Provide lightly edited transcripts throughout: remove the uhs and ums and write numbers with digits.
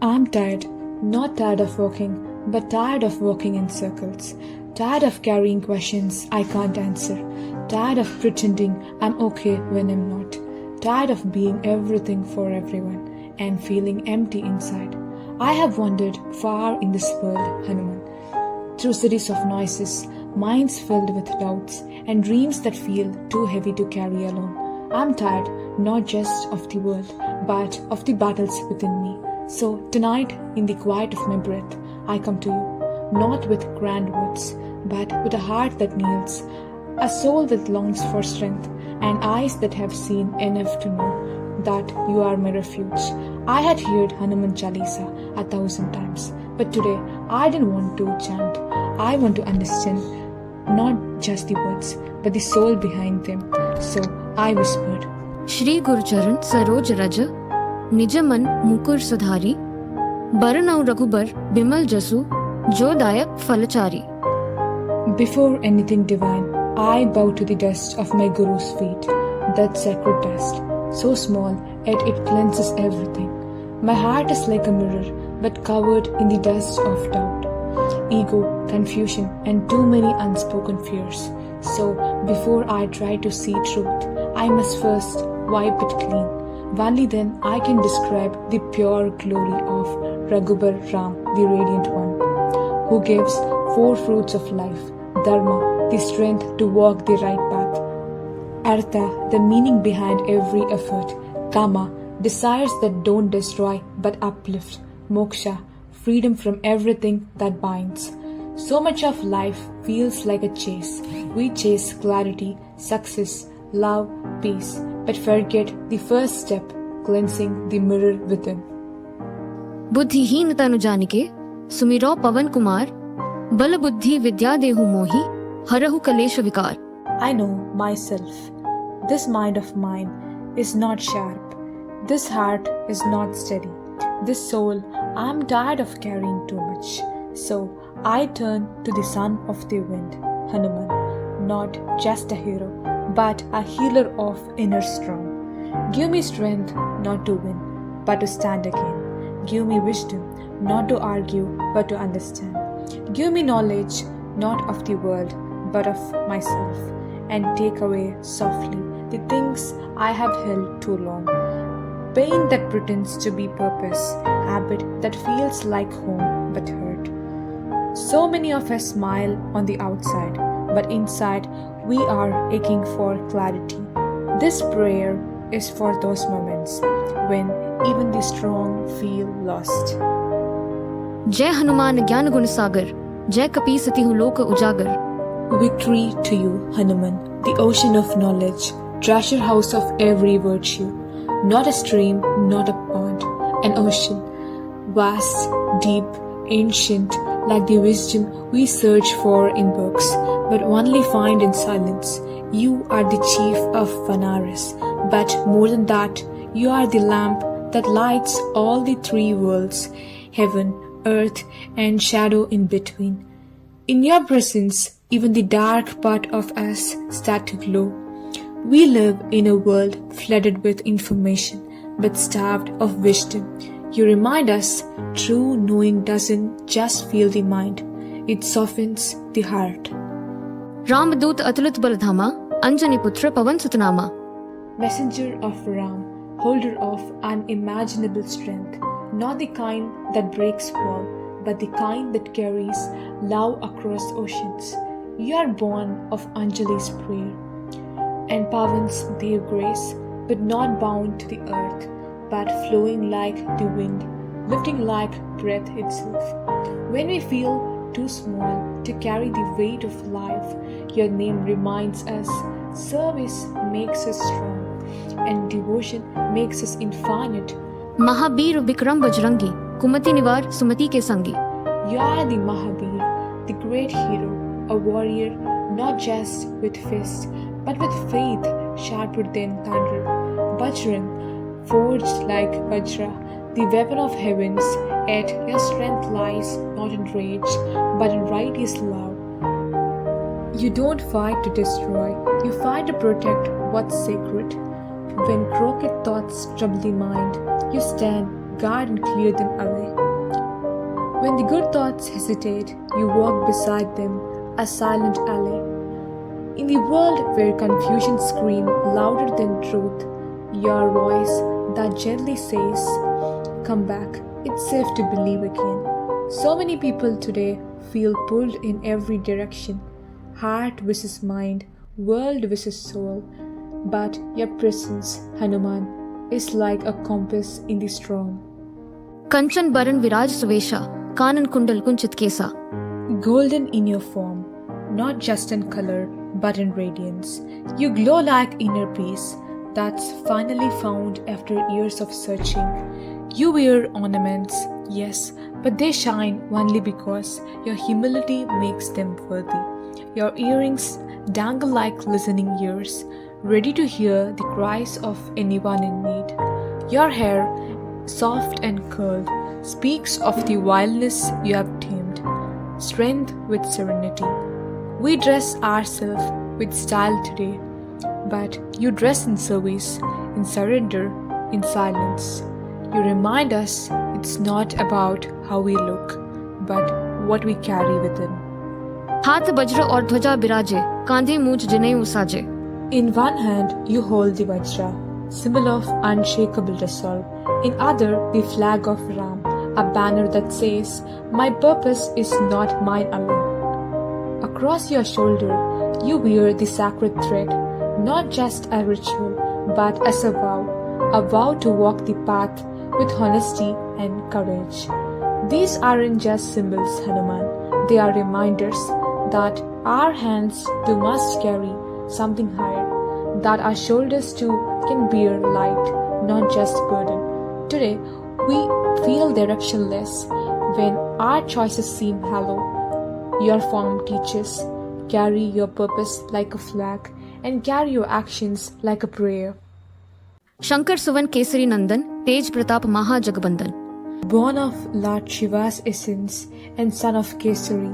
I'm tired. Not tired of walking, but tired of walking in circles. Tired of carrying questions I can't answer. Tired of pretending I'm okay when I'm not. Tired of being everything for everyone and feeling empty inside. I have wandered far in this world, Hanuman, through cities of noises, minds filled with doubts, and dreams that feel too heavy to carry alone. I'm tired not just of the world, but of the battles within me. So tonight, in the quiet of my breath, I come to you, not with grand words, but with a heart that kneels, a soul that longs for strength, and eyes that have seen enough to know that you are my refuge. I had heard Hanuman Chalisa 1,000 times, but today I didn't want to chant. I want to understand not just the words, but the soul behind them. So I whispered, Shri Guru Charan Saroj Raja Nijaman Mukur Sudhari Baranau Raghubar Bimal Jasu Jo Dayak Falachari. Before anything divine, I bow to the dust of my Guru's feet, that sacred dust, so small yet it cleanses everything. My heart is like a mirror, but covered in the dust of doubt, ego, confusion, and too many unspoken fears. So, before I try to see truth, I must first wipe it clean. Only then I can describe the pure glory of Raghubar Ram, the Radiant One, who gives 4 fruits of life: Dharma, the strength to walk the right path; Artha, the meaning behind every effort; Kama, desires that don't destroy but uplift; Moksha, freedom from everything that binds. So much of life feels like a chase. We chase clarity, success, love, peace, but forget the first step, cleansing the mirror within. बुद्धिहीनता नु जानिके सुमिरो पवन कुमार बल बुद्धि विद्या देहु मोहि हरहु कलेश विकार. I know myself. This mind of mine is not sharp. This heart is not steady. This soul, I'm tired of carrying too much. So I turn to the son of the wind, Hanuman, not just a hero, but a healer of inner storm. Give me strength not to win, but to stand again. Give me wisdom not to argue, but to understand. Give me knowledge not of the world, but of myself, and take away softly the things I have held too long. Pain that pretends to be purpose, habit that feels like home but hurt. So many of us smile on the outside, but inside we are aching for clarity. This prayer is for those moments when even the strong feel lost. जय हनुमान ज्ञान गुण सागर जय कपी सती हूँ लोक उजागर. Victory to you, Hanuman, the ocean of knowledge, treasure house of every virtue. Not a stream, not a pond, an ocean, vast, deep, ancient, like the wisdom we search for in books, but only find in silence. You are the chief of Vanaras, but more than that, you are the lamp that lights all the 3 worlds, heaven, earth, and shadow in between. In your presence, even the dark part of us start to glow. We live in a world flooded with information, but starved of wisdom. You remind us true knowing doesn't just fill the mind, it softens the heart. रामदूत अतुलित बलधामा अंजनी पुत्र पवन सुतनामा. Messenger of Ram, holder of unimaginable strength, not the kind that breaks wall, but the kind that carries love across oceans. You are born of Anjali's prayer and Pavan's their grace, but not bound to the earth, but flowing like the wind, lifting like breath itself. When we feel too small to carry the weight of life, your name reminds us service makes us strong and devotion makes us infinite. Mahavir Vikram Bajrangi कुमति निवार सुमति के संगी. You are the Mahabir, the great hero, a warrior not just with fists, but with faith sharper than thunder. Bajrang, forged like Vajra, the weapon of heavens, yet your strength lies not in rage, but in righteous love. You don't fight to destroy, you fight to protect what's sacred. When crooked thoughts trouble the mind, you stand, guard and clear them away. When the good thoughts hesitate, you walk beside them, a silent ally. In the world where confusion screams louder than truth, your voice that gently says, "Come back, it's safe to believe again." So many people today feel pulled in every direction, heart versus mind, world versus soul. But your presence, Hanuman, is like a compass in the storm. Kanchan Baran Viraj Suvesha, Kanan Kundal Kunchit Kesa. Golden in your form, not just in color, but in radiance. You glow like inner peace that's finally found after years of searching. You wear ornaments, yes, but they shine only because your humility makes them worthy. Your earrings dangle like listening ears, ready to hear the cries of anyone in need. Your hair, soft and curled, speaks of the wildness you have tamed, strength with serenity. We dress ourselves with style today, but you dress in service, in surrender, in silence. You remind us it's not about how we look, but what we carry within. हाथ वज्र और ध्वजा बिराजे, कांधे मूंज जनेऊ साजे. In one hand, you hold the Vajra, symbol of unshakable resolve. In other, the flag of Ram, a banner that says, "My purpose is not mine alone." Across your shoulder, you wear the sacred thread, not just a ritual, but as a vow to walk the path with honesty and courage. These aren't just symbols, Hanuman. They are reminders that our hands too must carry something higher, that our shoulders too can bear light, not just burden. Today, we feel directionless when our choices seem hollow. Your form teaches, carry your purpose like a flag and carry your actions like a prayer. Shankar Suvan Kesari Nandan, Tej Pratap Maha Jagbandan. Born of Lord Shiva's essence and son of Kesari,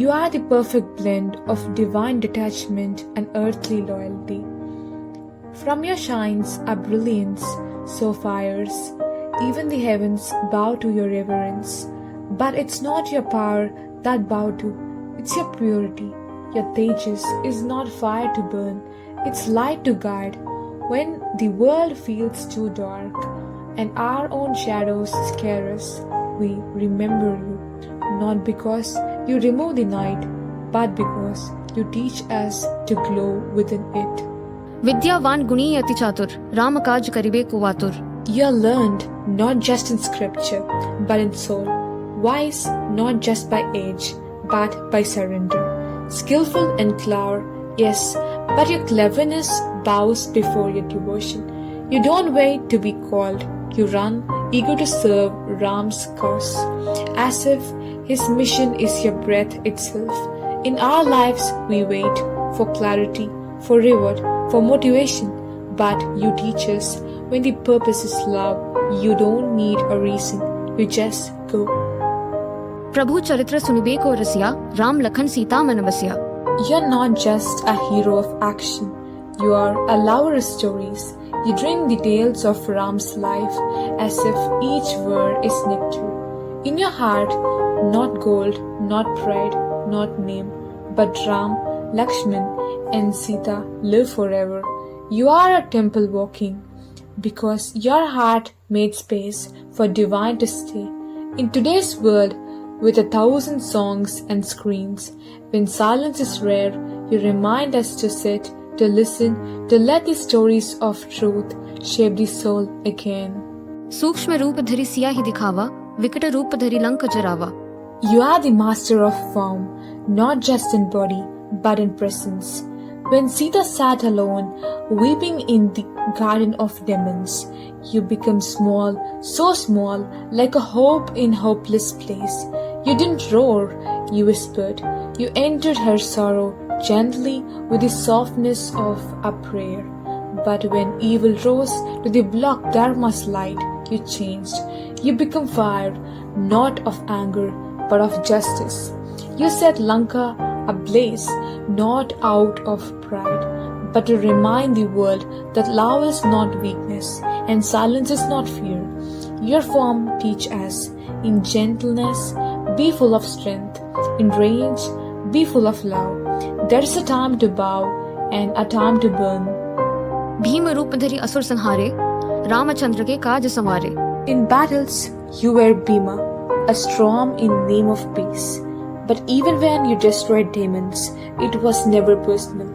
you are the perfect blend of divine detachment and earthly loyalty. From your shines a brilliance so fires, even the heavens bow to your reverence. But it's not your power that bow to, it's your purity. Your tejas is not fire to burn, it's light to guide. When the world feels too dark and our own shadows scare us, we remember you, not because you remove the night, but because you teach us to glow within it. Vidyavan Guni Ati Chatur, Ramakaj Karibe Kuvatur. You are learned not just in scripture, but in soul. Wise not just by age, but by surrender. Skillful and clever, yes, but your cleverness bows before your devotion. You don't wait to be called. You run, eager to serve Ram's cause, as if his mission is your breath itself. In our lives, we wait for clarity, for reward, for motivation. But you teach us when the purpose is love, you don't need a reason. You just go. Prabhu Charitra Sunibe ko rasiya, Ram Lakhan Sita man basiya. You're not just a hero of action. You are a lover of stories. You drink the tales of Ram's life as if each word is nectar. In your heart, not gold, not pride, not name, but Ram, Lakshman, and Sita live forever. You are a temple walking because your heart made space for divine to stay. In today's world, with 1,000 songs and screens, when silence is rare, you remind us to sit, to listen, to let the stories of truth shape the soul again. सूक्ष्म रूप धरि सियाहि दिखावा, विकट रूप धरि लंक जरावा. You are the master of form, not just in body, but in presence. When Sita sat alone, weeping in the garden of demons, you become small, so small, like a hope in hopeless place. You didn't roar, you whispered. You entered her sorrow gently with the softness of a prayer. But when evil rose to the block Dharma's light, you changed. You become fire, not of anger, but of justice. You set Lanka ablaze, not out of pride, but to remind the world that love is not weakness and silence is not fear. Your form teach us. In gentleness, be full of strength. In rage, be full of love. There is a time to bow and a time to burn. Bhim रूप धरि असुर संहारे, रामचंद्र के काज संवारे. In battles, you were Bhima, a storm in name of peace. But even when you destroyed demons, it was never personal.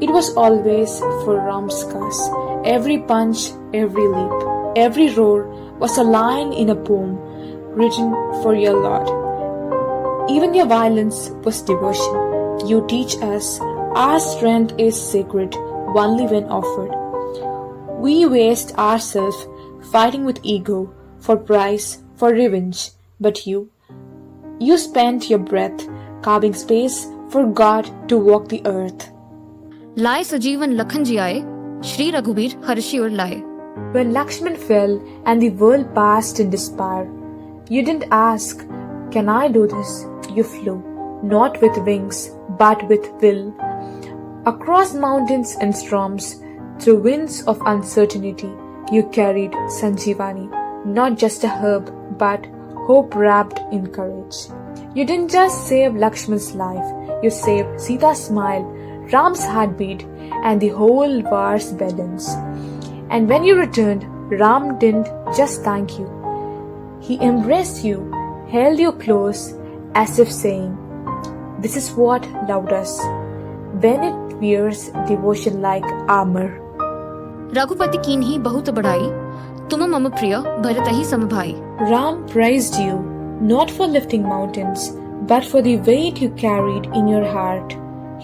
It was always for Ram's cause. Every punch, every leap, every roar was a line in a poem written for your Lord. Even your violence was devotion. You teach us our strength is sacred only when offered. We waste ourselves fighting with ego, for prize, for revenge. But you spent your breath carving space for God to walk the earth. लाए सजीवन लखन जी आए, श्री रघुबीर हर्षि उर लाए. When Lakshman fell and the world passed in despair, you didn't ask, "Can I do this?" You flew, not with wings, but with will. Across mountains and storms, through winds of uncertainty, you carried Sanjeevani, not just a herb, but hope wrapped in courage. You didn't just save Lakshman's life, you saved Sita's smile, Ram's heartbeat, and the whole war's balance. And when you returned, Ram didn't just thank you. He embraced you, held you close, as if saying, "This is what love does, when it wears devotion like armor." Raghupati कीन्ही बहुत बढ़ाई, तुम मम प्रिय भरत ही समभाई. Ram praised you, not for lifting mountains, but for the weight you carried in your heart.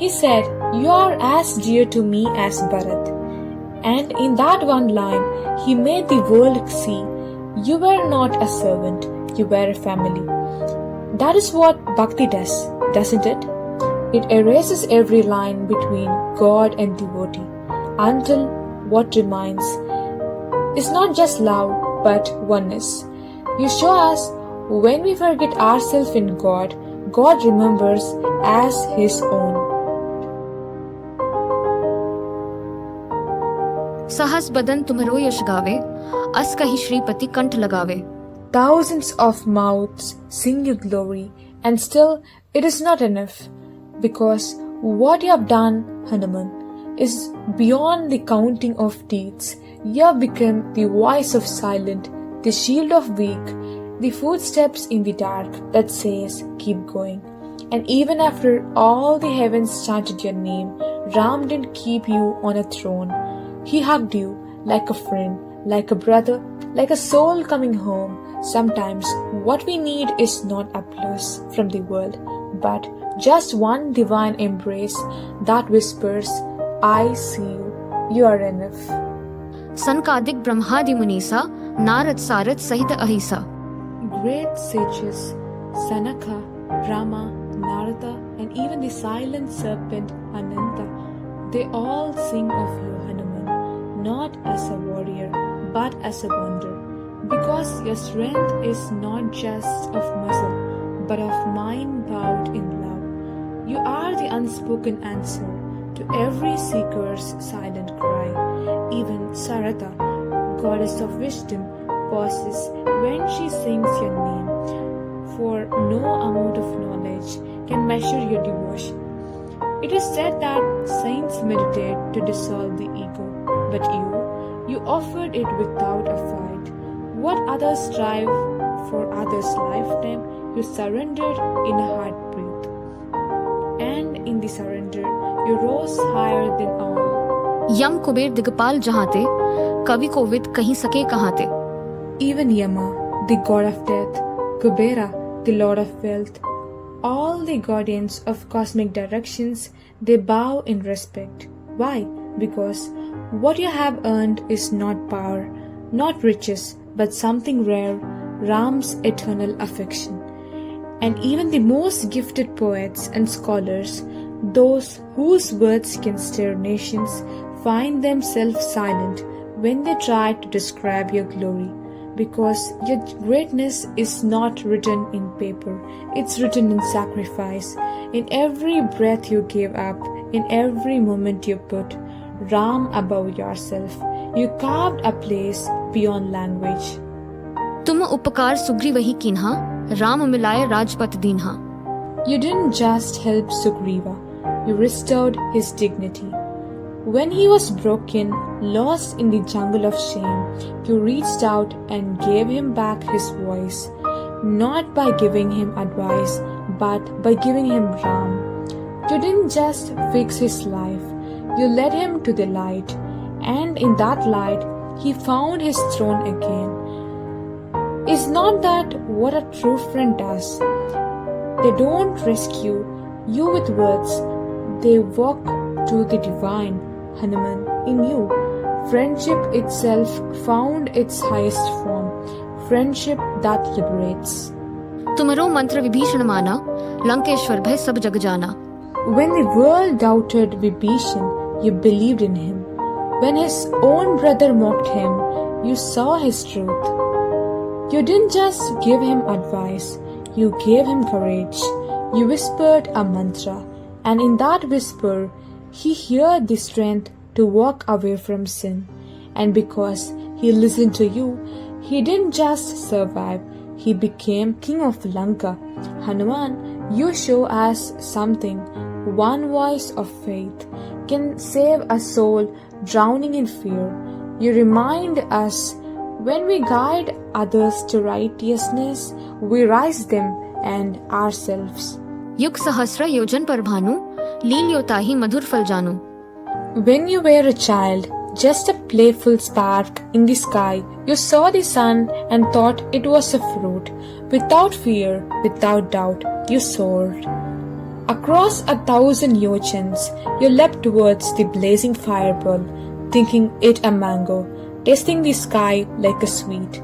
He said, "You are as dear to me as Bharat." And in that one line, he made the world see, you were not a servant, you were a family. That is what Bhakti does, doesn't it? It erases every line between God and devotee, until what remains is not just love, but oneness. You show us when we forget ourselves in God, God remembers as His own. सहस बदन तुम्हरो यश गावे, अस कहि श्रीपति कंठ लगावे. Thousands of mouths sing your glory, and still it is not enough, because what you have done, Hanuman, is beyond the counting of deeds. You have become the voice of silent, the shield of weak, the footsteps in the dark that says, "Keep going." And even after all the heavens chanted your name, Ram didn't keep you on a throne. He hugged you like a friend, like a brother, like a soul coming home. Sometimes what we need is not applause from the world, but just one divine embrace that whispers, "I see you, you are enough." सनकादिक ब्रह्मादि मुनीसा, नारद सारद सहित अहिसा. Great sages, Sanaka, Brahma, Narada, and even the silent serpent Ananta, they all sing of you, Hanuman, not as a warrior, but as a wonder, because your strength is not just of muscle, but of mind bowed in love. You are the unspoken answer to every seeker's silent cry. Even Sarada, goddess of wisdom, pauses when she sings your name, for no amount of knowledge can measure your devotion. It is said that saints meditate to dissolve the ego, but you offered it without a fight. What others strive for others' lifetime, you surrendered in a heartbeat. And in the surrender, you rose higher than all. यम कुबेर दिगपाल जहाँ ते, कवि कोविद कहीं सके कहाँ ते. Even Yama, the god of death, Kubera, the lord of wealth, all the guardians of cosmic directions, they bow in respect. Why? Because what you have earned is not power, not riches, but something rare, Ram's eternal affection. And even the most gifted poets and scholars, those whose words can stir nations, find themselves silent when they try to describe your glory, because your greatness is not written in paper, it's written in sacrifice, in every breath you gave up, in every moment you put Ram above yourself. You carved a place beyond language. तुम उपकार सुग्रीवहि कीन्हा, राम मिलाय Rajpath दीन्हा. You didn't just help Sugriva, you restored his dignity. When he was broken, lost in the jungle of shame, you reached out and gave him back his voice, not by giving him advice, but by giving him Ram. You didn't just fix his life, you led him to the light, and in that light, he found his throne again. Is not that what a true friend does? They don't rescue you with words, they walk to the divine, Hanuman, in you. Friendship itself found its highest form, friendship that liberates. तुमरो मंत्र विभीषण माना, लंकेश्वर भय सब जग जाना. When the world doubted Vibhishan, you believed in him. When his own brother mocked him, you saw his truth. You didn't just give him advice, you gave him courage. You whispered a mantra, and in that whisper, he heard the strength to walk away from sin. And because he listened to you, he didn't just survive, he became king of Lanka. Hanuman, you show us something. One voice of faith can save a soul drowning in fear. You remind us when we guide others to righteousness, we rise them and ourselves. युग सहस्र योजन पर भानु, लील योताहि मधुर फल जानु. When you were a child, just a playful spark in the sky, you saw the sun and thought it was a fruit. Without fear, without doubt, you soared. Across 1,000 yojans, you leapt towards the blazing fireball, thinking it a mango, tasting the sky like a sweet.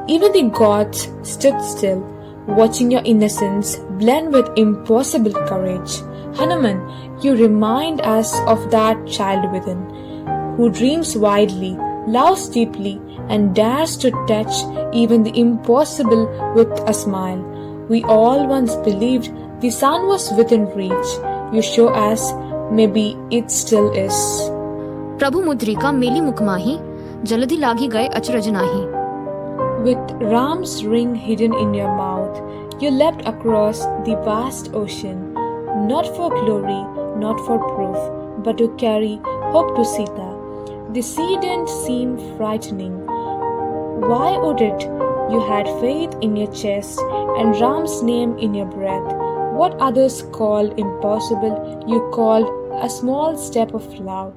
Even the gods stood still, watching your innocence blend with impossible courage. Hanuman, you remind us of that child within, who dreams widely, loves deeply, and dares to touch even the impossible with a smile. We all once believed the sun was within reach. You show us maybe it still is. प्रभु मुद्रिका मेली मुखमाही, जलधि लागी गए अचरज नाही. With Ram's ring hidden in your mouth, you leapt across the vast ocean, not for glory, not for proof, but to carry hope to Sita. The sea didn't seem frightening. Why would it? You had faith in your chest and Ram's name in your breath. What others called impossible, you called a small step of love,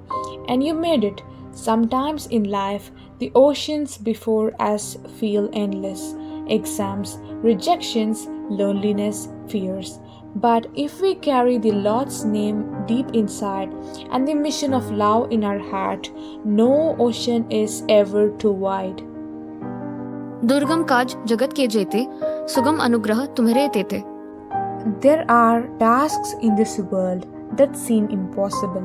and you made it. Sometimes in life, the oceans before us feel endless. Exams, rejections, loneliness, fears. But if we carry the Lord's name deep inside and the mission of love in our heart, no ocean is ever too wide. दुर्गम काज जगत के जेते, सुगम अनुग्रह तुम्हरे तेते. There are tasks in this world that seem impossible,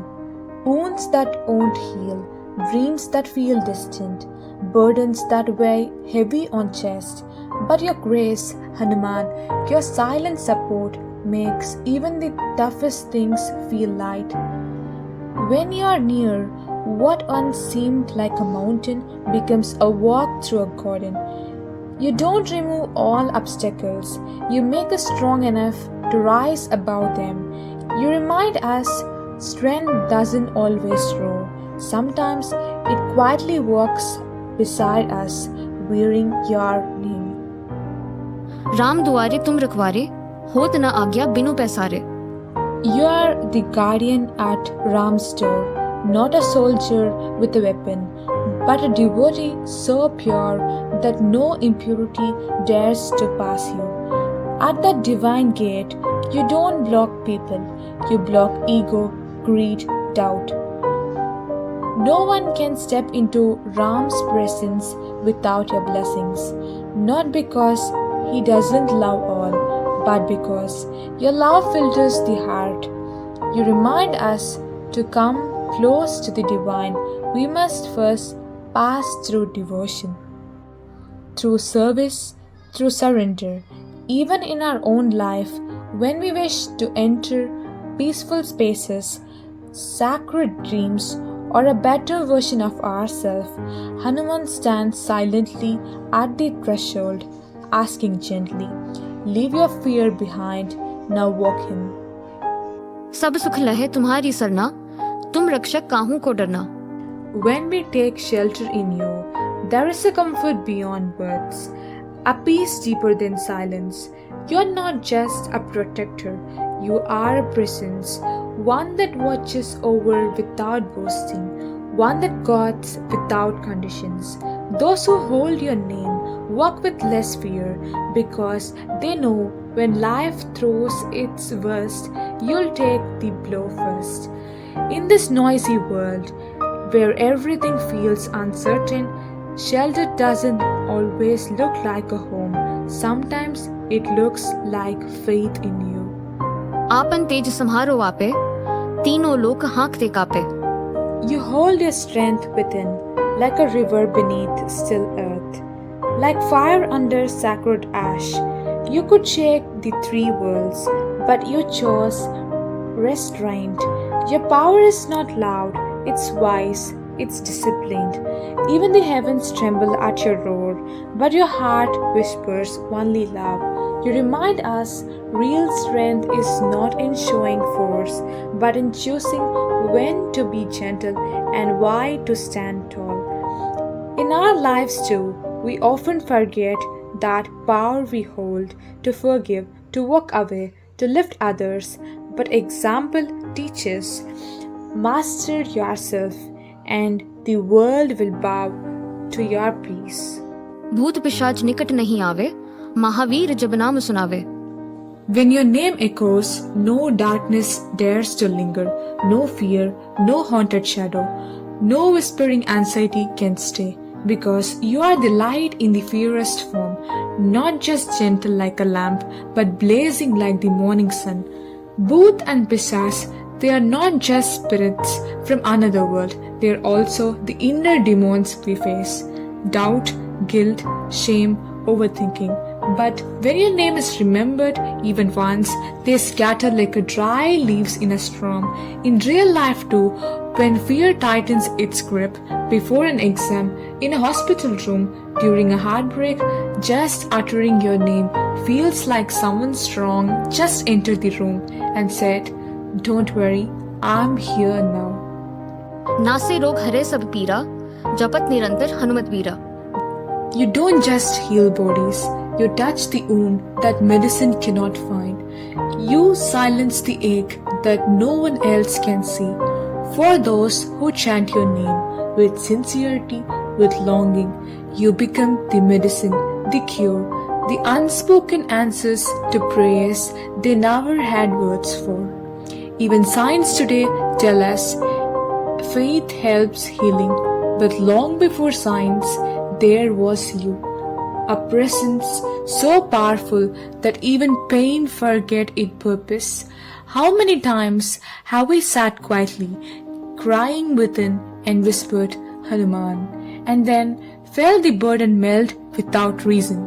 wounds that won't heal, dreams that feel distant, burdens that weigh heavy on chest. But your grace, Hanuman, your silent support makes even the toughest things feel light. When you are near, what once seemed like a mountain becomes a walk through a garden. You don't remove all obstacles, you make us strong enough to rise above them. You remind us strength doesn't always roar. Sometimes it quietly walks beside us, wearing your name. Ram दुआरे तुम रखवारे, होत न आज्ञा बिनु पैसारे. You are the guardian at Ram's door, not a soldier with a weapon, but a devotee so pure that no impurity dares to pass you. At that divine gate, you don't block people, you block ego, greed, doubt. No one can step into Ram's presence without your blessings, not because he doesn't love all, but because your love filters the heart. You remind us to come close to the divine, we must first pass through devotion, through service, through surrender. Even in our own life, when we wish to enter peaceful spaces, sacred dreams, or a better version of ourselves, Hanuman stands silently at the threshold, asking gently, "Leave your fear behind, now walk in." सब सुख लहे तुम्हारी सरना, तुम रक्षक काहू को डरना. When we take shelter in you, there is a comfort beyond words, a peace deeper than silence. You're not just a protector, you are a presence, one that watches over without boasting, one that guards without conditions. Those who hold your name walk with less fear because they know when life throws its worst, you'll take the blow first. In this noisy world, where everything feels uncertain, shelter doesn't always look like a home. Sometimes it looks like faith in you. आपन तेज संहारो आपे, तीनों लोक हाँकते कापे. You hold your strength within, like a river beneath still earth, like fire under sacred ash. You could shake the three worlds, but you chose restraint. Your power is not loud, it's wise, it's disciplined. Even the heavens tremble at your roar, but your heart whispers only love. You remind us real strength is not in showing force, but in choosing when to be gentle and why to stand tall. In our lives too, we often forget that power we hold to forgive, to walk away, to lift others. But example teaches, master yourself and the world will bow to your peace. भूत पिशाच निकट नहीं आवे, महावीर जब नाम सुनावे. When your name echoes, no darkness dares to linger, no fear, no haunted shadow, no whispering anxiety can stay, because you are the light in the purest form, not just gentle like a lamp, but blazing like the morning sun. Booth and Pisas, they are not just spirits from another world, they are also the inner demons we face. Doubt, guilt, shame, overthinking. But when your name is remembered even once, they scatter like a dry leaves in a storm. In real life too, when fear tightens its grip before an exam, in a hospital room, during a heartbreak, just uttering your name feels like someone strong just entered the room and said, "Don't worry, I'm here now." नासे रोग हरे सब पीरा, जपत निरंतर हनुमत वीरा. You don't just heal bodies, you touch the wound that medicine cannot find. You silence the ache that no one else can see. For those who chant your name with sincerity, with longing, you become the medicine, the cure, the unspoken answers to prayers they never had words for. Even science today tells us faith helps healing, but long before science, there was you, a presence so powerful that even pain forget its purpose. How many times have we sat quietly, crying within and whispered, "Hanuman," and then felt the burden melt without reason.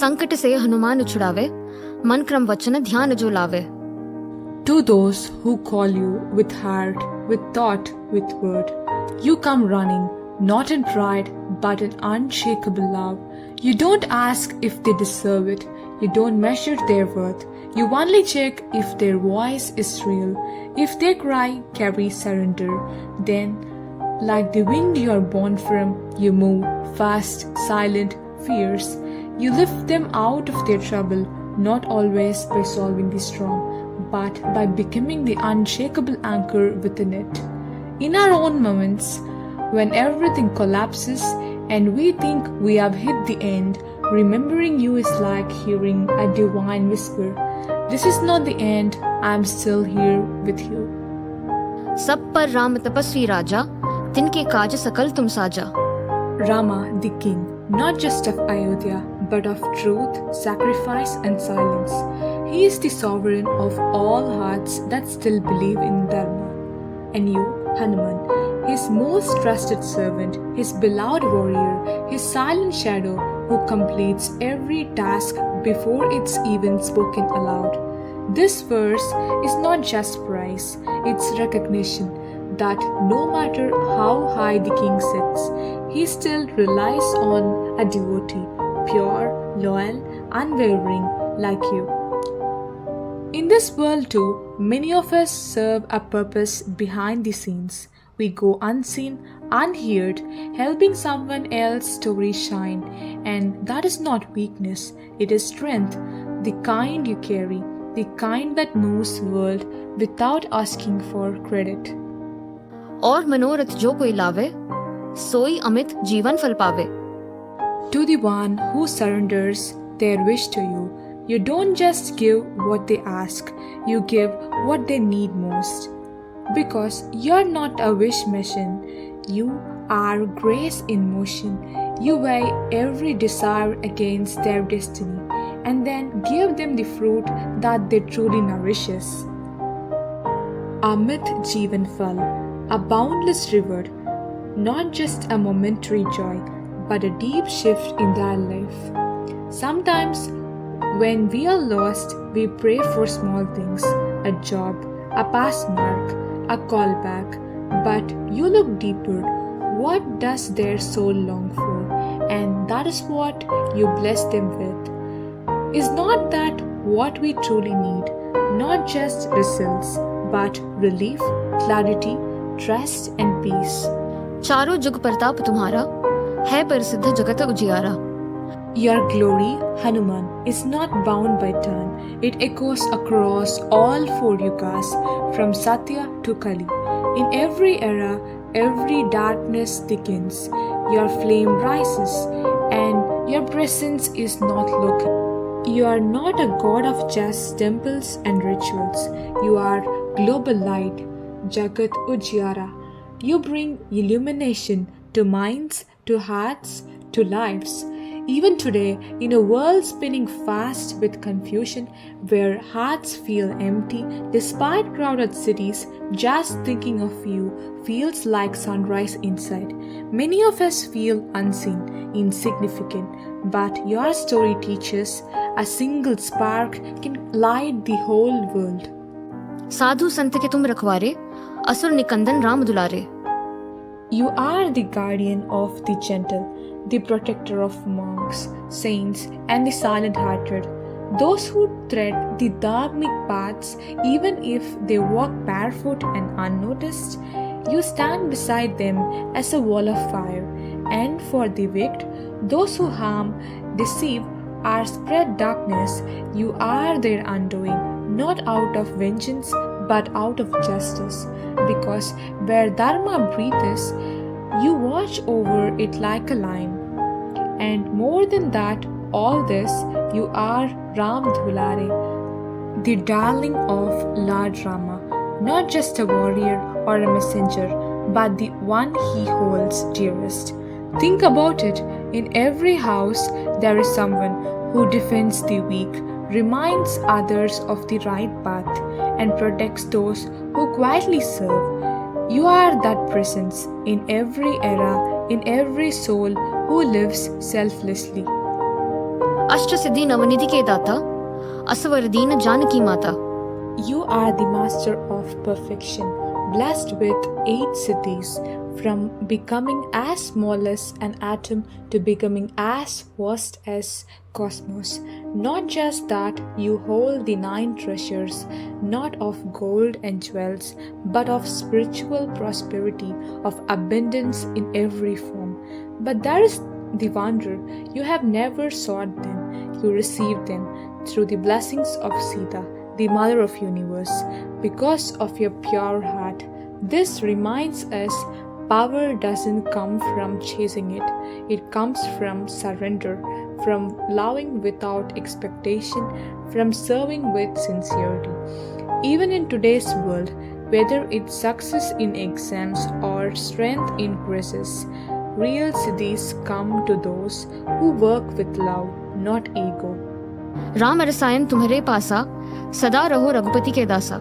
संकट से हनुमान छुड़ावे, मन क्रम वचन ध्यान जो लावे. To those who call you with heart, with thought, with word, you come running, not in pride, but in unshakable love. You don't ask if they deserve it. You don't measure their worth. You only check if their voice is real. If they cry, carry surrender. Then, like the wind you are born from, you move, fast, silent, fierce. You lift them out of their trouble, not always by solving the storm, but by becoming the unshakable anchor within it. In our own moments, when everything collapses and we think we have hit the end, remembering you is like hearing a divine whisper. This is not the end, I am still here with you. सब पर राम तपस्वी राजा, तिनके काज सकल तुम साजा. Rama, the king, not just of Ayodhya, but of truth, sacrifice and silence. He is the sovereign of all hearts that still believe in Dharma. And you, Hanuman, his most trusted servant, his beloved warrior, his silent shadow who completes every task before it's even spoken aloud. This verse is not just praise, it's recognition. that no matter how high the king sits, he still relies on a devotee, pure, loyal, unwavering, like you. In this world too, many of us serve a purpose behind the scenes. We go unseen, unheard, helping someone else's story shine. And that is not weakness, it is strength, the kind you carry, the kind that moves the world without asking for credit. और मनोरथ जो कोई लावे सोई अमित जीवन फल पावे. To the one who surrenders their wish to you, you don't just give what they ask, you give what they need most. Because you're not a wish machine, you are grace in motion. You weigh every desire against their destiny and then give them the fruit that they truly nourishes. Amit Jeevan Fal, a boundless reward, not just a momentary joy, but a deep shift in their life. Sometimes, when we are lost, we pray for small things, a job, a pass mark, a callback, but you look deeper. What does their soul long for? And that is what you bless them with. Is not that what we truly need? Not just results, but relief, clarity, trust and peace. चारों जुग प्रताप तुम्हारा है प्रसिद्ध जगत उजियारा. Your glory, Hanuman, is not bound by time. It echoes across all four yugas, from Satya to Kali. In every era, every darkness thickens. Your flame rises, and your presence is not local. You are not a god of just temples and rituals. You are global light, Jagat Ujjara. You bring illumination to minds, to hearts, to lives. Even today, in a world spinning fast with confusion, where hearts feel empty despite crowded cities, just thinking of you feels like sunrise inside. Many of us feel unseen, insignificant, but your story teaches a single spark can light the whole world. साधु संत के तुम रखवारे असुर निकंदन राम दुलारे. You are the guardian of the gentle, the protector of monks, saints, and the silent-hearted. Those who tread the dharmic paths, even if they walk barefoot and unnoticed, you stand beside them as a wall of fire. And for the wicked, those who harm, deceive, or spread darkness, you are their undoing, not out of vengeance, but out of justice. Because where Dharma breathes, you watch over it like a lion. And more than that, all this, you are Ram Dhulare, the darling of Lord Rama, not just a warrior or a messenger, but the one he holds dearest. Think about it. In every house, there is someone who defends the weak, reminds others of the right path, and protects those who quietly serve. You are that presence in every era, in every soul who lives selflessly. अष्ट सिद्धि नवनिधि के दाता असवर दीन जानकी माता. You are the master of perfection, blessed with 8 siddhis, from becoming as small as an atom to becoming as vast as cosmos. Not just that, you hold the 9 treasures, not of gold and jewels, but of spiritual prosperity, of abundance in every form. But there is the wonder, you have never sought them, you received them through the blessings of Sita, the Mother of Universe, because of your pure heart. This reminds us power doesn't come from chasing it. It comes from surrender, from loving without expectation, from serving with sincerity. Even in today's world, whether it's success in exams or strength in crisis, real siddhis come to those who work with love, not ego. Ram रसायन तुम्हारे पासा सदा रहो रघुपति के दासा.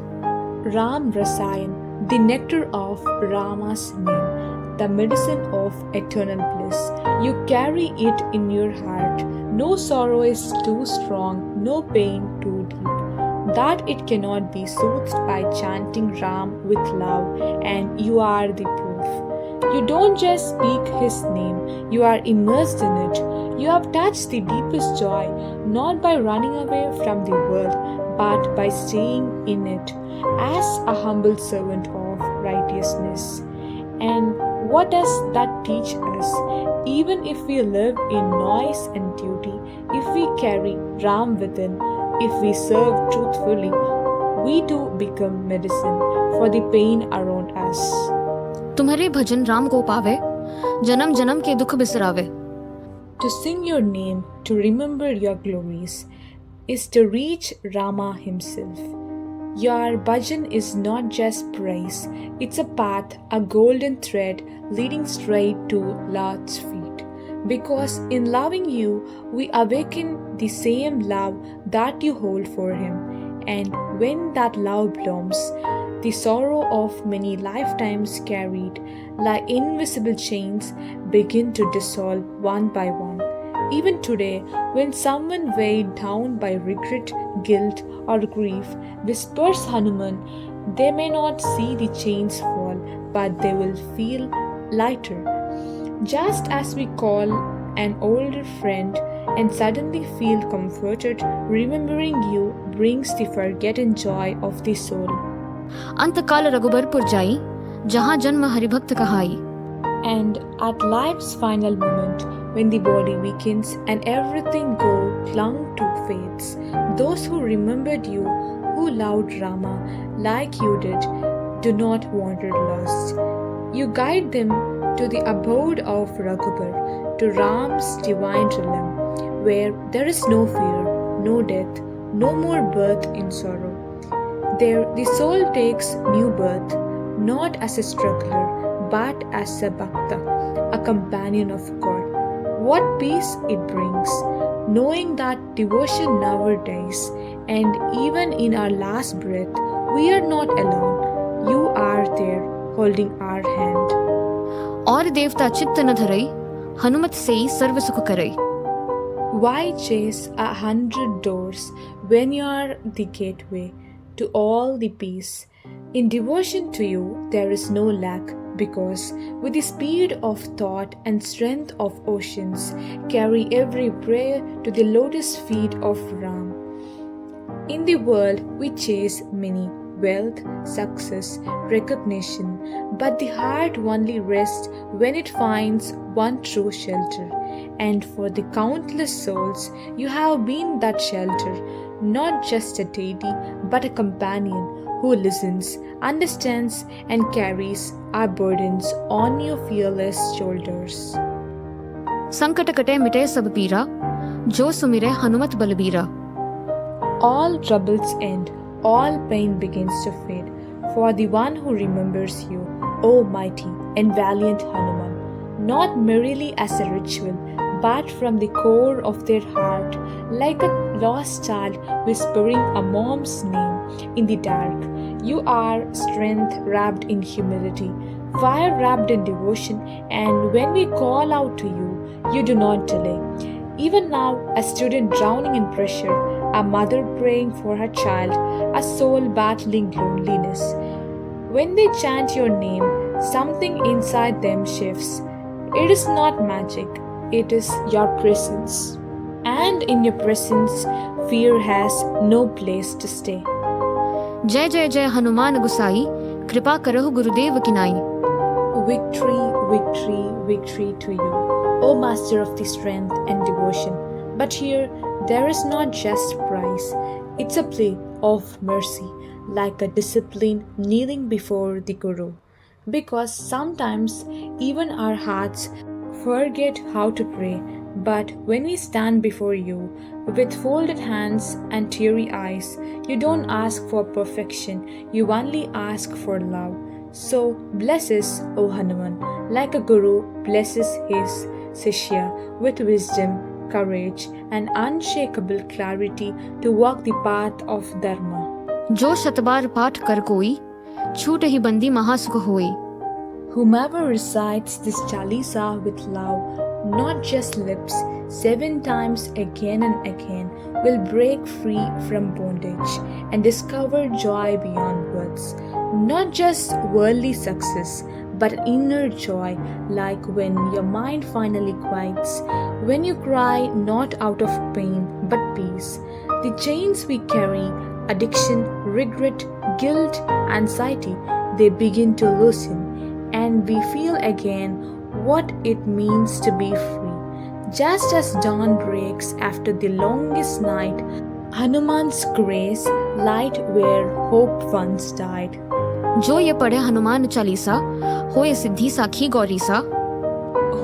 Ram Rasayan, the nectar of Rama's name, the medicine of eternal bliss. You carry it in your heart. No sorrow is too strong, no pain too deep. that it cannot be soothed by chanting Ram with love, and you are the proof. You don't just speak his name, you are immersed in it. You have touched the deepest joy, not by running away from the world, but by staying in it as a humble servant of righteousness. And what does that teach us? Even if we live in noise and duty, if we carry Ram within, if we serve truthfully, we too become medicine for the pain around us. तुम्हारे भजन राम को पावे, जन्म जन्म के दुख बिसरावे. To sing your name, to remember your glories, is to reach Rama himself. Your bhajan is not just praise, it's a path, a golden thread leading straight to Lord's feet. Because in loving you, we awaken the same love that you hold for him. And when that love blooms, the sorrow of many lifetimes carried, like invisible chains, begin to dissolve one by one. Even today, when someone weighed down by regret, guilt, or grief whispers Hanuman, they may not see the chains fall, but they will feel lighter. Just as we call an older friend and suddenly feel comforted, remembering you brings the forgotten joy of the soul. अंतकाल Raghubarpur जाई, जहाँ जन्म हरिभक्त कहाई. And at life's final moment, when the body weakens and everything clung to fades, those who remembered you, who loved Rama like you did, do not wander lost. You guide them to the abode of Raghubar, to Ram's divine realm, where there is no fear, no death, no more birth in sorrow. There the soul takes new birth, not as a struggler, but as a bhakta, a companion of God. What peace it brings, knowing that devotion never dies, and even in our last breath, we are not alone. You are there, holding our hand. और देवता चित्त न धरई, हनुमत सेई सर्व सुख करई. Why chase 100 doors when you are the gateway to all the peace? In devotion to you, there is no lack, because with the speed of thought and strength of oceans, carry every prayer to the lotus feet of Ram. In the world, we chase many wealth, success, recognition, but the heart only rests when it finds one true shelter. And for the countless souls, you have been that shelter, not just a deity, but a companion who listens, understands, and carries our burdens on your fearless shoulders. संकट कटे मिटे सब पीरा, जो सुमिरे हनुमत बलबीरा. All troubles end, all pain begins to fade, for the one who remembers you, O mighty and valiant Hanuman, not merely as a ritual, but from the core of their heart, like a lost child whispering a mom's name in the dark. You are strength wrapped in humility, fire wrapped in devotion, and when we call out to you, you do not delay. Even now, a student drowning in pressure, a mother praying for her child, a soul battling loneliness. When they chant your name, something inside them shifts. It is not magic, it is your presence. And in your presence, fear has no place to stay. जय जय जय हनुमान गुसाई, कृपा करहु गुरुदेव किनाई. Victory, victory, victory to you, O Master of the strength and devotion. But here, there is not just praise, it's a plea of mercy, like a discipline kneeling before the Guru. Because sometimes even our hearts forget how to pray, but when we stand before you with folded hands and teary eyes, you don't ask for perfection, you only ask for love. So bless us, O Hanuman, like a guru blesses his Shishya with wisdom, courage, and unshakable clarity to walk the path of Dharma. जो शतबार पाठ कर कोई, छूट ही बंदी महासुख होई. Whomever recites this Chalisa with love not just lips, 7 times again and again, will break free from bondage and discover joy beyond words. Not just worldly success, but inner joy, like when your mind finally quiets, when you cry not out of pain but peace. The chains we carry, addiction, regret, guilt, anxiety, they begin to loosen, and we feel again what it means to be free. Just as dawn breaks after the longest night, Hanuman's grace light where hope once died. जो ये पढ़े हनुमान चालीसा होए सिद्धि साखी गौरीसा.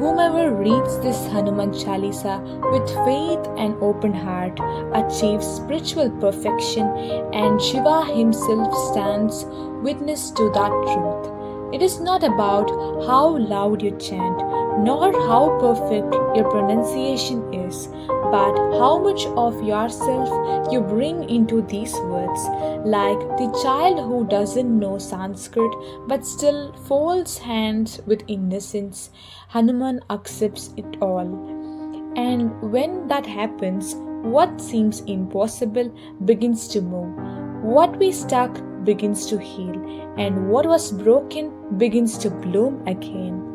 Whomever reads this Hanuman Chalisa with faith and open heart achieves spiritual perfection, and Shiva himself stands witness to that truth. It is not about how loud you chant, nor how perfect your pronunciation is, but how much of yourself you bring into these words. Like the child who doesn't know Sanskrit but still folds hands with innocence, Hanuman accepts it all. And when that happens, what seems impossible begins to move. What we stuck begins to heal, and what was broken begins to bloom again.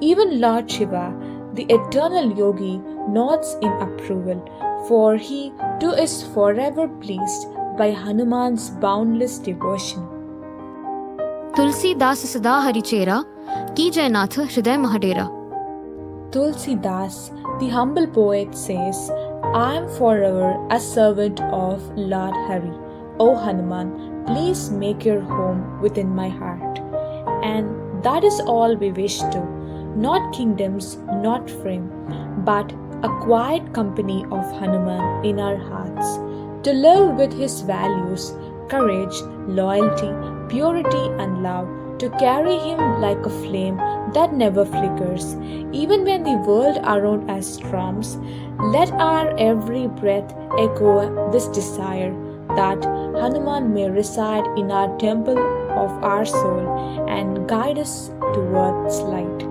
Even Lord Shiva, the eternal yogi, nods in approval, for he too is forever pleased by Hanuman's boundless devotion. Tulsi Das सदा हरिचेरा की जयनाथ हृदय महाडेरा. Tulsi Das, the humble poet, says, I am forever a servant of Lord Hari. O Hanuman, please make your home within my heart. And that is all we wish to. Not kingdoms, not fame, but a quiet company of Hanuman in our hearts. To live with his values, courage, loyalty, purity and love. To carry him like a flame that never flickers. Even when the world around us storms, let our every breath echo this desire, that Hanuman may reside in our temple of our soul and guide us towards light.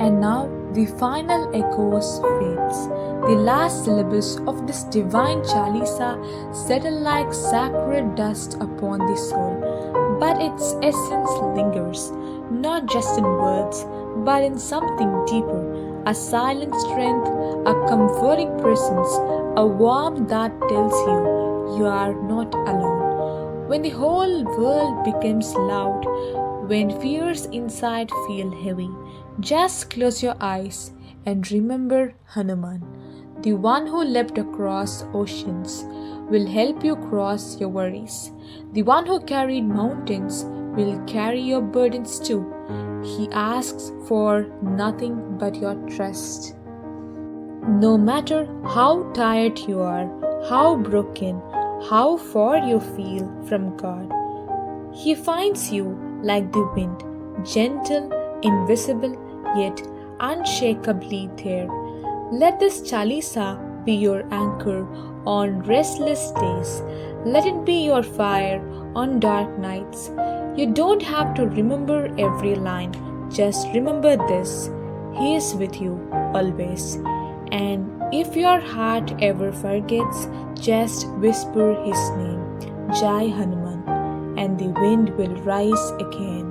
And now the final echoes fades. The last syllables of this divine Chalisa settle like sacred dust upon the soul, but its essence lingers, not just in words, but in something deeper, a silent strength, a comforting presence, a warmth that tells you are not alone. When the whole world becomes loud, when fears inside feel heavy, just close your eyes and remember Hanuman, the one who leapt across oceans, will help you cross your worries. The one who carried mountains will carry your burdens too. He asks for nothing but your trust. No matter how tired you are, how broken, how far you feel from God, He finds you like the wind, gentle, invisible, yet unshakably there. Let this Chalisa be your anchor on restless days. Let it be your fire on dark nights. You don't have to remember every line. Just remember this: He is with you always. And if your heart ever forgets, just whisper His name, Jai Hanuman, and the wind will rise again.